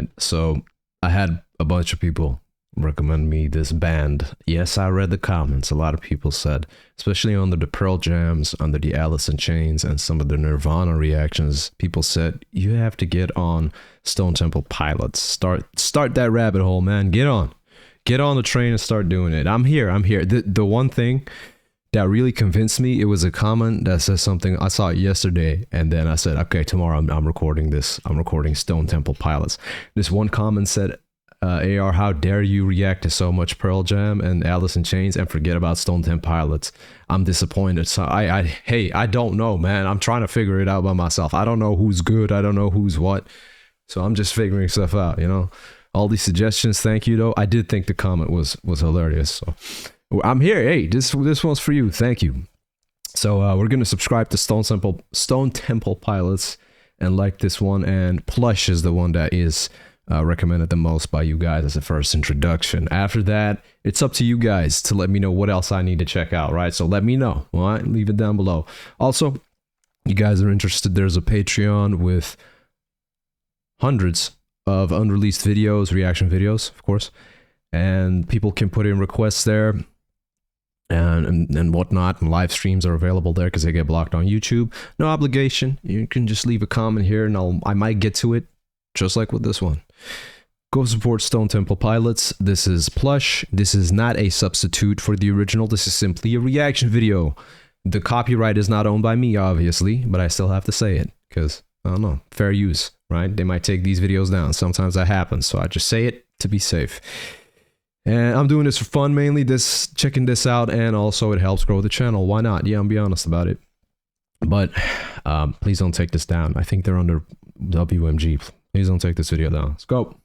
right? So I had a bunch of people recommend me this band. Yes, I read the comments. A lot of people said, especially under the Pearl Jams, under the Alice in Chains, and some of the Nirvana reactions, people said, you have to get on Stone Temple Pilots. Start that rabbit hole, man. Get on the train and start doing it. I'm here. The one thing that really convinced me, it was a comment that says something. I saw it yesterday, and then I said, okay, tomorrow I'm recording this. I'm recording Stone Temple Pilots. This one comment said, AR, how dare you react to so much Pearl Jam and Alice in Chains and forget about Stone Temple Pilots? I'm disappointed. So I don't know, man. I'm trying to figure it out by myself. I don't know who's good. I don't know who's what. So I'm just figuring stuff out, you know? All these suggestions, thank you, though. I did think the comment was hilarious. So I'm here. Hey, this one's for you. Thank you. So we're going to subscribe to Stone Temple Pilots and like this one. And Plush is the one that is recommended the most by you guys as a first introduction. After that, it's up to you guys to let me know what else I need to check out, right? So let me know, all right? Leave it down below. Also, you guys are interested, there's a Patreon with hundreds of unreleased videos, reaction videos, of course, and people can put in requests there and whatnot, and live streams are available there because they get blocked on YouTube. No obligation. You can just leave a comment here and I might get to it, just like with this one. Go support Stone Temple Pilots. This is Plush. This is not a substitute for the original. This is simply a reaction video. The copyright is not owned by me, obviously, but I still have to say it because, I don't know, fair use, right? They might take these videos down. Sometimes that happens, so I just say it to be safe. And I'm doing this for fun mainly, checking this out, and also it helps grow the channel. Why not? Yeah, I'm be honest about it. But please don't take this down. I think they're under WMG. Please don't take this video down. Let's go.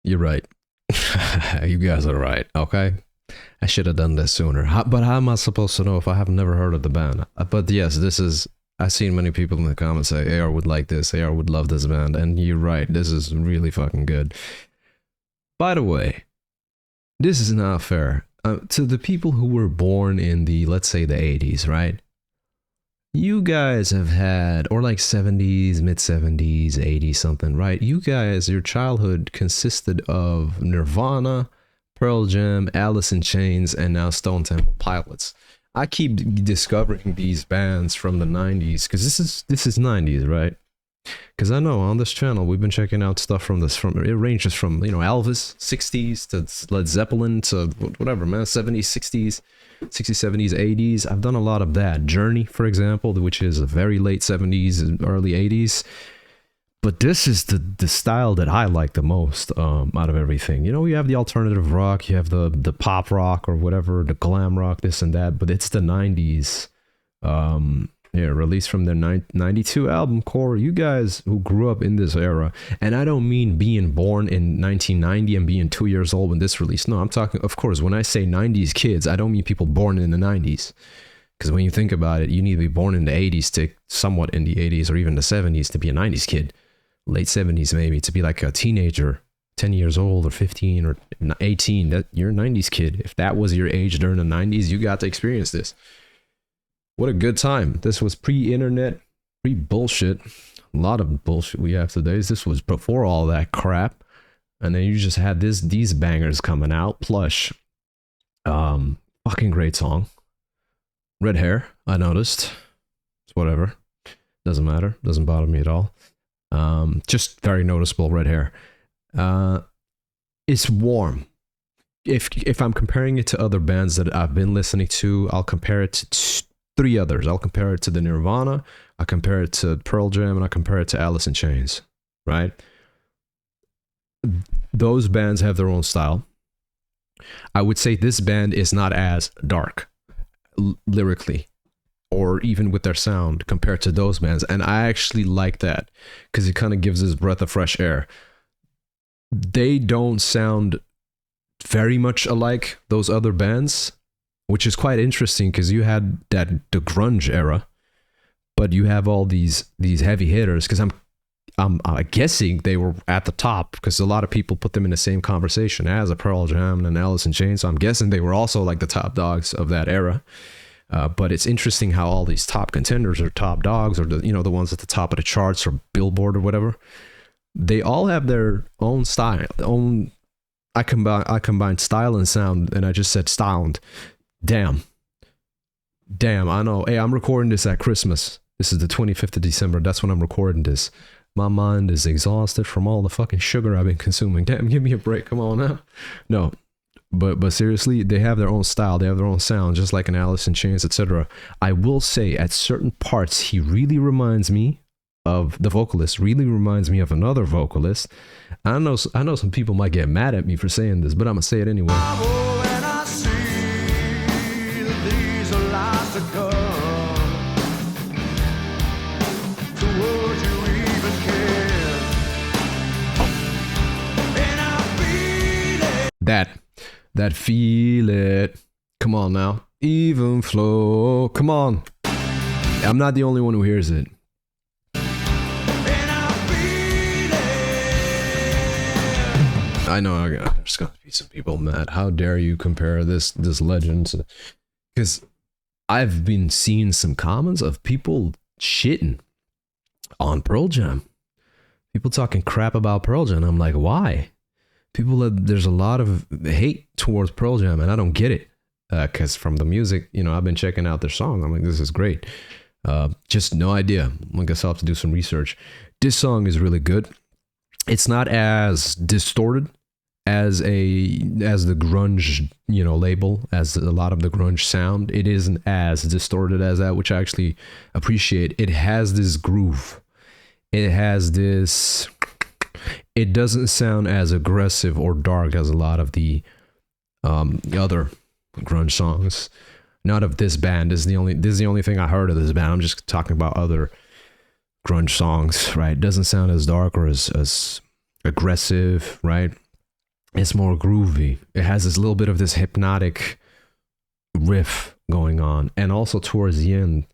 You're right. You guys are right. Okay. I should have done this sooner. But how am I supposed to know if I have never heard of the band? But yes, this is. I've seen many people in the comments say AR would like this, AR would love this band, and you're right. This is really fucking good. By the way, this is not fair. To the people who were born in the, let's say, the 80s, right? You guys have had, or like 70s, mid 70s, 80s, something, right? You guys, your childhood consisted of Nirvana, Pearl Jam, Alice in Chains, and now Stone Temple Pilots. I keep discovering these bands from the 90s because this is 90s, right? Because I know on this channel we've been checking out stuff from it ranges from Elvis 60s to Led Zeppelin to whatever, man, 70s, 60s, 60s, 70s, 80s. I've done a lot of that. Journey, for example, which is a very late 70s and early 80s. But this is the style that I like the most out of everything. You have the alternative rock, you have the pop rock or whatever, the glam rock, this and that. But it's the 90s. Released from their 92 album Core. You guys who grew up in this era, and I don't mean being born in 1990 and being 2 years old when this released. No, I'm talking, of course, when I say 90s kids, I don't mean people born in the 90s. Because when you think about it, you need to be born in the 80s to somewhat in the 80s or even the 70s to be a 90s kid. Late 70s maybe, to be like a teenager, 10 years old or 15 or 18. That you're a 90s kid. If that was your age during the 90s, you got to experience this. What a good time. This was pre-internet, pre-bullshit. A lot of bullshit we have today. This was before all that crap. And then you just had these bangers coming out. Plush. Fucking great song. Red hair, I noticed. It's whatever. Doesn't matter. Doesn't bother me at all. Just very noticeable red hair. It's warm. If I'm comparing it to other bands that I've been listening to, I'll compare it to three others. I'll compare it to the Nirvana, I compare it to Pearl Jam, and I compare it to Alice in Chains, right? Those bands have their own style. I would say this band is not as dark lyrically or even with their sound compared to those bands, and I actually like that because it kind of gives this breath of fresh air. They don't sound very much alike those other bands, which is quite interesting because you had the grunge era, but you have all these heavy hitters. Because I'm guessing they were at the top because a lot of people put them in the same conversation as a Pearl Jam and Alice in Chains. So I'm guessing they were also like the top dogs of that era. But it's interesting how all these top contenders or top dogs or the ones at the top of the charts or Billboard or whatever, they all have their own style. I combined style and sound, and I just said sound. Damn, I know. Hey, I'm recording this at Christmas. This is the 25th of December. That's when I'm recording this. My mind is exhausted from all the fucking sugar I've been consuming. Damn, give me a break. Come on now. No, but seriously, they have their own style. They have their own sound, just like an Alice in Chains, etc. I will say, at certain parts, he really reminds me of the vocalist. Really reminds me of another vocalist. I know some people might get mad at me for saying this, but I'm gonna say it anyway. That feel it. Come on now. Even flow. Come on. I'm not the only one who hears it. I know there's gonna be some people mad. How dare you compare this legend to... Because I've been seeing some comments of people shitting on Pearl Jam. People talking crap about Pearl Jam. I'm like, why? There's a lot of hate towards Pearl Jam, and I don't get it. Because from the music, I've been checking out their song. I'm like, this is great. Just no idea. I guess I'll have to do some research. This song is really good. It's not as distorted as the grunge, label, as a lot of the grunge sound. It isn't as distorted as that, which I actually appreciate. It has this groove. It has this... It doesn't sound as aggressive or dark as a lot of the other grunge songs. Not of this band. This is the only thing I heard of this band. I'm just talking about other grunge songs, right? It doesn't sound as dark or as aggressive, right? It's more groovy. It has this little bit of this hypnotic riff going on, and also towards the end,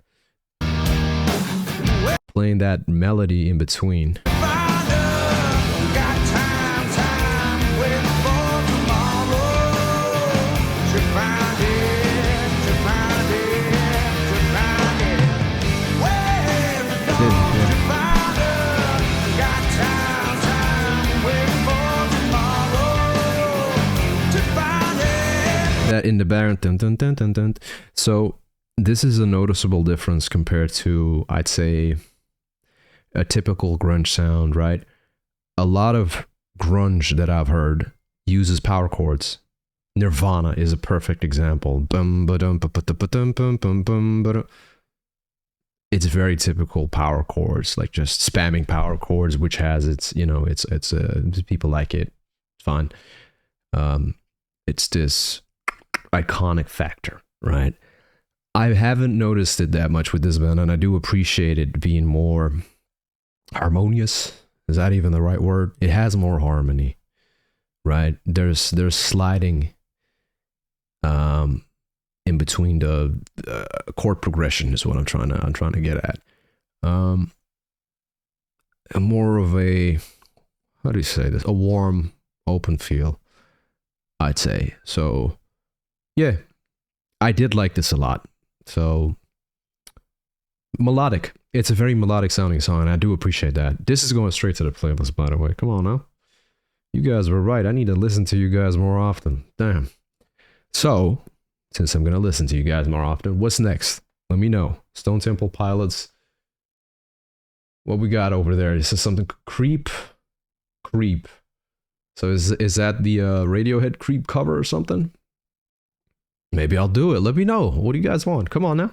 playing that melody in between. That in the background, dun, dun, dun, dun, dun. So this is a noticeable difference compared to, I'd say, a typical grunge sound, right? A lot of grunge that I've heard uses power chords. Nirvana is a perfect example. It's very typical power chords, like just spamming power chords, which has its, people like it. It's fine. It's this iconic factor, right? I haven't noticed it that much with this band, and I do appreciate it being more harmonious. Is that even the right word? It has more harmony, right? There's sliding in between the chord progression is what I'm trying to get at. More of a, how do you say this? A warm, open feel, I'd say. So yeah, I did like this a lot. So melodic. It's a very melodic sounding song, and I do appreciate that. This is going straight to the playlist, by the way. Come on now. You guys were right. I need to listen to you guys more often. Damn. So, since I'm going to listen to you guys more often, what's next? Let me know. Stone Temple Pilots. What we got over there? This is something Creep. So is that the Radiohead Creep cover or something? Maybe I'll do it. Let me know. What do you guys want? Come on now.